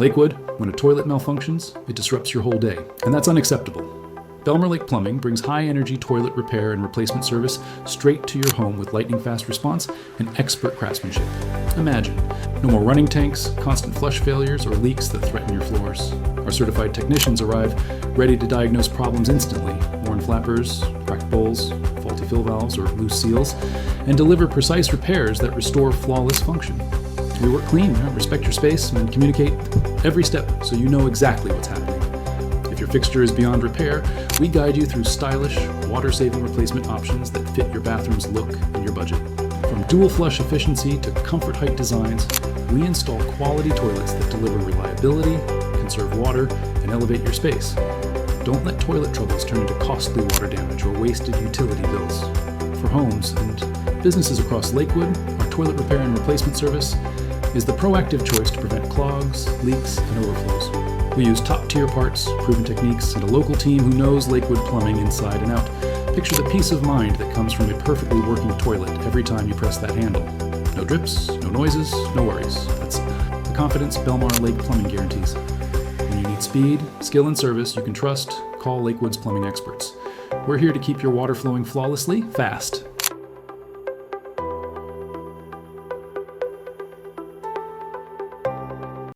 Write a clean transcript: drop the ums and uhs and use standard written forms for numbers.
Lakewood, when a toilet malfunctions, it disrupts your whole day, and that's unacceptable. Belmar Lake Plumbing brings high-energy toilet repair and replacement service straight to your home with lightning-fast response and expert craftsmanship. Imagine, no more running tanks, constant flush failures, or leaks that threaten your floors. Our certified technicians arrive ready to diagnose problems instantly, worn flappers, cracked bowls, faulty fill valves, or loose seals, and deliver precise repairs that restore flawless function. We work clean, respect your space, and communicate every step so you know exactly what's happening. If your fixture is beyond repair, we guide you through stylish, water-saving replacement options that fit your bathroom's look and your budget. From dual flush efficiency to comfort height designs, we install quality toilets that deliver reliability, conserve water, and elevate your space. Don't let toilet troubles turn into costly water damage or wasted utility bills. For homes and businesses across Lakewood, our toilet repair and replacement service is the proactive choice to prevent clogs, leaks, and overflows. We use top-tier parts, proven techniques, and a local team who knows Lakewood plumbing inside and out. Picture the peace of mind that comes from a perfectly working toilet every time you press that handle. No drips, no noises, no worries. That's the confidence Belmar Lake Plumbing guarantees. When you need speed, skill, and service you can trust, call Lakewood's plumbing experts. We're here to keep your water flowing flawlessly, fast,